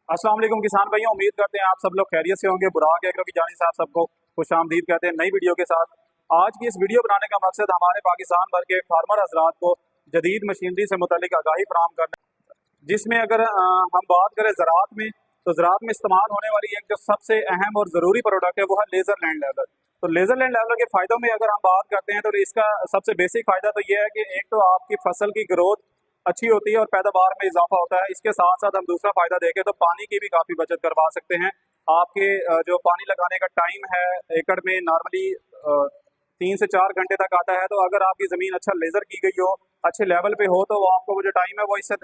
अस्सलाम वालेकुम किसान भाइयों, उम्मीद करते हैं आप सब लोग खैरियत से होंगे। बुराक एग्रो की जानिब से आप सबको खुशामदीद कहते हैं नई वीडियो के साथ। आज की इस वीडियो बनाने का मकसद हमारे पाकिस्तान भर के फार्मर हजरात को जदीद मशीनरी से मुतल्लिक आगाही फराहम करना, जिसमें अगर हम बात करें ज़राअत में, तो ज़राअत में इस्तेमाल होने वाली एक जो सबसे अहम और ज़रूरी प्रोडक्ट है वो है लेज़र लैंड लेवलर। तो लेज़र लैंड लेवलर के फ़ायदों में अगर हम बात करते हैं तो इसका सबसे बेसिक फ़ायदा तो ये है कि एक तो आपकी फसल की ग्रोथ अच्छी होती है और पैदावार में इजाफा होता है। इसके साथ साथ हम दूसरा फ़ायदा देखें तो पानी की भी काफ़ी बचत करवा सकते हैं। आपके जो पानी लगाने का टाइम है एकड़ में नॉर्मली 3 से 4 घंटे तक आता है। तो अगर आपकी ज़मीन अच्छा लेज़र की गई हो, अच्छे लेवल पे हो, तो वो आपको वो जो टाइम है वो इससे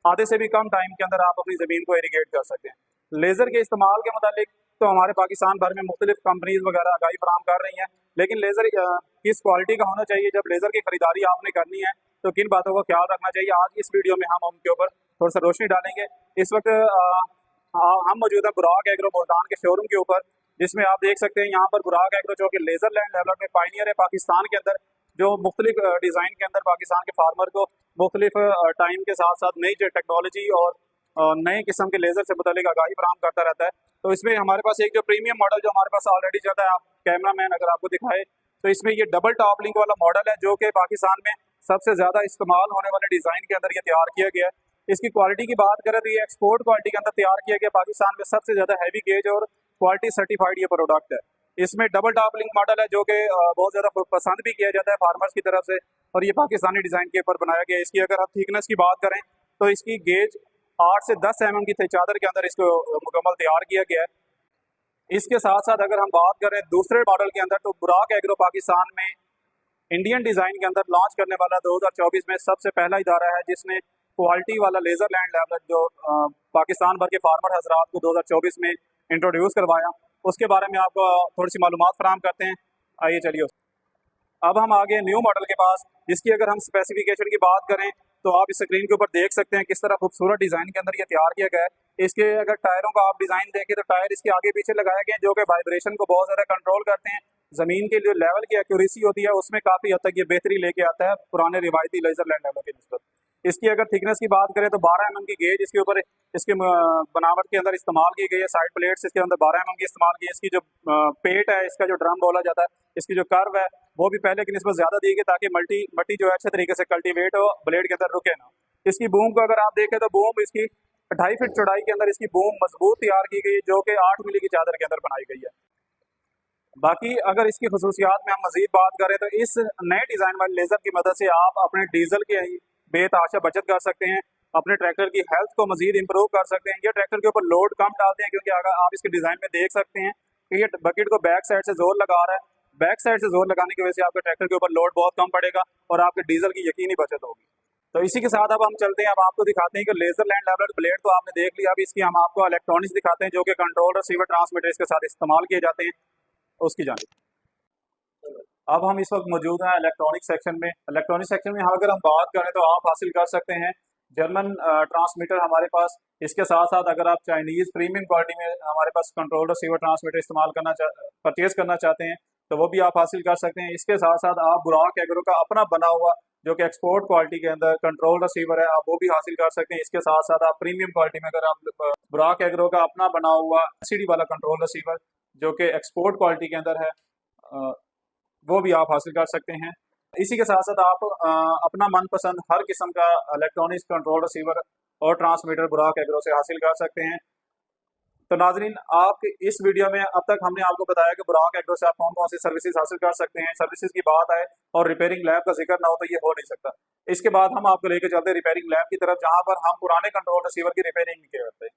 आधे से भी कम टाइम के अंदर आप अपनी ज़मीन को इरीगेट कर सकते हैं। लेज़र के इस्तेमाल के मुतालिक तो हमारे पाकिस्तान भर में मुख्तलिफ कंपनीज वगैरह आगाही फराहम कर रही हैं, लेकिन लेज़र किस क्वालिटी का होना चाहिए, जब लेज़र की खरीदारी आपने करनी है तो किन बातों का ख्याल रखना चाहिए, आज इस वीडियो में हम उनके ऊपर थोड़ा सा रोशनी डालेंगे। इस वक्त हम मौजूद है बुराक एग्रो मुल्तान के शोरूम के ऊपर, जिसमें आप देख सकते हैं यहाँ पर बुराक एग्रो जो कि लेज़र लैंड लेवलर में पाइनियर है पाकिस्तान के अंदर, जो मुख्तलिफ डिज़ाइन के अंदर पाकिस्तान के फार्मर को मुख्तलिफ टाइम के साथ साथ नई टेक्नोलॉजी और नए किस्म के लेज़र से मुतल्लिक आगाही फराहम करता रहता है। तो इसमें हमारे पास एक जो प्रीमियम मॉडल जो हमारे पास ऑलरेडी चलता है, आप कैमरा मैन अगर आपको दिखाए तो इसमें ये डबल टॉप लिंक वाला मॉडल है, जो कि पाकिस्तान में सबसे ज़्यादा इस्तेमाल होने वाले डिज़ाइन के अंदर ये तैयार किया गया है। इसकी क्वालिटी की बात करें तो ये एक्सपोर्ट क्वालिटी के अंदर तैयार किया गया, पाकिस्तान में सबसे ज़्यादा हैवी गेज और क्वालिटी सर्टिफाइड ये प्रोडक्ट है। इसमें डबल टॉप लिंक मॉडल है जो कि बहुत ज़्यादा पसंद भी किया जाता है फार्मर्स की तरफ से, और ये पाकिस्तानी डिज़ाइन के ऊपर बनाया गया है। इसकी अगर आप थिकनेस की बात करें तो इसकी गेज 8 से 10 mm की चादर के अंदर इसको मुकम्मल तैयार किया गया है। इसके साथ साथ अगर हम बात करें दूसरे मॉडल के अंदर, तो बुराक एग्रो पाकिस्तान में इंडियन डिज़ाइन के अंदर लॉन्च करने वाला 2024 में सबसे पहला इदारा है जिसने क्वालिटी वाला लेज़र लैंड लेवलर जो पाकिस्तान भर के फार्मर हजरात को 2024 में इंट्रोड्यूस करवाया। उसके बारे में आपको थोड़ी सी मालूमात फराहम करते हैं। आइए चलिए, अब हम आगे न्यू मॉडल के पास, जिसकी अगर हम स्पेसिफिकेशन की बात करें तो आप इस स्क्रीन के ऊपर देख सकते हैं किस तरह खूबसूरत डिज़ाइन के अंदर ये तैयार किया गया है। इसके अगर टायरों का आप डिज़ाइन देखें तो टायर इसके आगे पीछे लगाए गए हैं, जो कि वाइब्रेशन को बहुत ज़्यादा कंट्रोल करते हैं। ज़मीन के जो लेवल की एक्यूरेसी होती है उसमें काफ़ी हद तक ये बेहतरी लेके आता है पुराने रिवायती लेज़र लैंड लेवल के निस्बत। इसकी अगर थिकनेस की बात करें तो 12 mm की गेज इसके ऊपर इसके बनावट के अंदर इस्तेमाल की गई है। साइड प्लेट्स इसके अंदर 12 mm की इस्तेमाल की है। इसकी जो पेट है, इसका जो ड्रम बोला जाता है, इसकी जो कर्व है वो भी पहले की निस्बत ज़्यादा दी गई ताकि मट्टी जो है अच्छे तरीके से कल्टीवेट हो, ब्लेड के अंदर रुके ना। इसकी बूम को अगर आप देखें तो बूम इसकी 2.5 फीट चौड़ाई के अंदर इसकी बूम मजबूत तैयार की गई, जो कि 8 मिली की चादर के अंदर बनाई गई है। बाकी अगर इसकी खसूसियात में हम मजीद बात करें तो इस नए डिज़ाइन वाले लेज़र की मदद से आप अपने डीजल की बेतहाशा बचत कर सकते हैं, अपने ट्रैक्टर की हेल्थ को मजीद इंप्रूव कर सकते हैं। ये ट्रैक्टर के ऊपर लोड कम डालते हैं, क्योंकि अगर आप इसके डिज़ाइन में देख सकते हैं कि ये बकेट को बैक साइड से जोर लगा रहा है। बैक साइड से जोर लगाने की वजह से आपके ट्रैक्टर के ऊपर लोड बहुत कम पड़ेगा और आपके डीजल की यकीनी बचत होगी। तो इसी के साथ अब हम चलते हैं, अब आपको दिखाते हैं कि लेज़र लैंड लेवलर ब्लेड तो आपने देख लिया, अब इसकी हम आपको इलेक्ट्रॉनिक्स दिखाते हैं जो कि कंट्रोल रिसीवर ट्रांसमीटर इसके साथ इस्तेमाल किए जाते हैं, उसकी जानिब। अब हम इस वक्त मौजूद हैं इलेक्ट्रॉनिक सेक्शन में। इलेक्ट्रॉनिक सेक्शन में अगर हम बात करें तो आप हासिल कर सकते हैं जर्मन ट्रांसमीटर हमारे पास। इसके साथ साथ अगर आप चाइनीज़ प्रीमियम क्वालिटी में हमारे पास कंट्रोल रिसीवर ट्रांसमीटर इस्तेमाल परचेज करना चाहते हैं तो वो भी आप हासिल कर सकते हैं। इसके साथ साथ आप बुराक एग्रो का अपना बना हुआ जो कि एक्सपोर्ट क्वालिटी के अंदर कंट्रोल रिसीवर है, आप वो भी हासिल कर सकते हैं। इसके साथ साथ आप प्रीमियम क्वालिटी में अगर आप बुराक एग्रो का अपना बना हुआ एलसीडी वाला कंट्रोल रिसीवर जो कि एक्सपोर्ट क्वालिटी के अंदर है, वो भी आप हासिल कर सकते हैं। इसी के साथ साथ आप अपना मनपसंद हर किस्म का इलेक्ट्रॉनिक्स कंट्रोल रिसीवर और ट्रांसमीटर बुराक एग्रो से हासिल कर सकते हैं। तो नाजरीन, आप इस वीडियो में अब तक हमने आपको बताया कि बुराक एग्रो से आप कौन कौन सी सर्विसेज हासिल कर सकते हैं। सर्विसेज की बात आए और रिपेयरिंग लैब का जिक्र ना हो तो ये हो नहीं सकता। इसके बाद हम आपको लेकर चलते हैं रिपेयरिंग लैब की तरफ, जहाँ पर हम पुराने कंट्रोल रिसीवर की रिपेयरिंग करते हैं।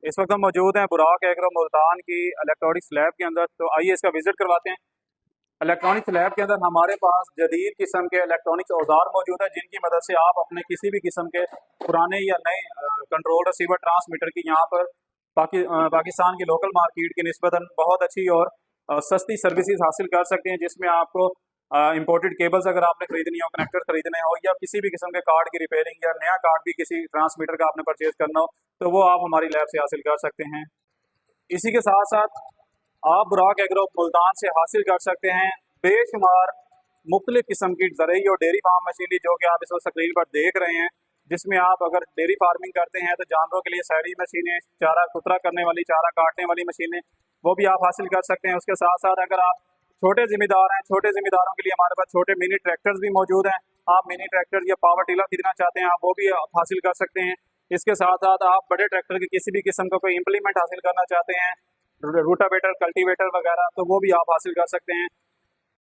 इस वक्त हम मौजूद हैं बुराक एग्रो मुल्तान की इलेक्ट्रॉनिक्स लैब के अंदर, तो आइए इसका विजिट करवाते हैं। इलेक्ट्रॉनिक्स लैब के अंदर हमारे पास जदीद किस्म के इलेक्ट्रॉनिक्स औजार मौजूद है, जिनकी मदद से आप अपने किसी भी किस्म के पुराने या नए कंट्रोल रिसीवर ट्रांसमीटर की यहाँ पर पाकिस्तान की लोकल मार्केट की निस्बतन बहुत अच्छी और सस्ती सर्विसेज हासिल कर सकते हैं, जिसमें आपको इंपोर्टेड केबल्स अगर आपने खरीदनी हो, कनेक्टर खरीदने हो, या किसी भी किस्म के कार्ड की रिपेयरिंग या नया कार्ड भी किसी ट्रांसमीटर का आपने परचेज करना हो तो वो आप हमारी लैब से हासिल कर सकते हैं। इसी के साथ साथ आप बुराक एग्रो मुल्तान से हासिल कर सकते हैं बेशुमार मुख्तलिफ किस्म की ज़रूरी और डेयरी फार्म मशीनरी, जो कि आप इस वक्त स्क्रीन पर देख रहे हैं, जिसमें आप अगर डेयरी फार्मिंग करते हैं तो जानवरों के लिए शहरी मशीनें, चारा कुतरा करने वाली, चारा काटने वाली मशीनें, वो भी आप हासिल कर सकते हैं। उसके साथ साथ अगर आप छोटे जिम्मेदार हैं, छोटे जिम्मेदारों के लिए हमारे पास छोटे मिनी ट्रैक्टर्स भी मौजूद हैं। आप मिनी ट्रैक्टर या पावर टिलर खरीदना चाहते हैं, आप वो भी आप हासिल कर सकते हैं। इसके साथ साथ आप बड़े ट्रैक्टर की किसी भी किस्म का कोई इम्प्लीमेंट हासिल करना चाहते हैं, रूटावेटर, कल्टीवेटर वगैरह, तो वो भी आप हासिल कर सकते हैं।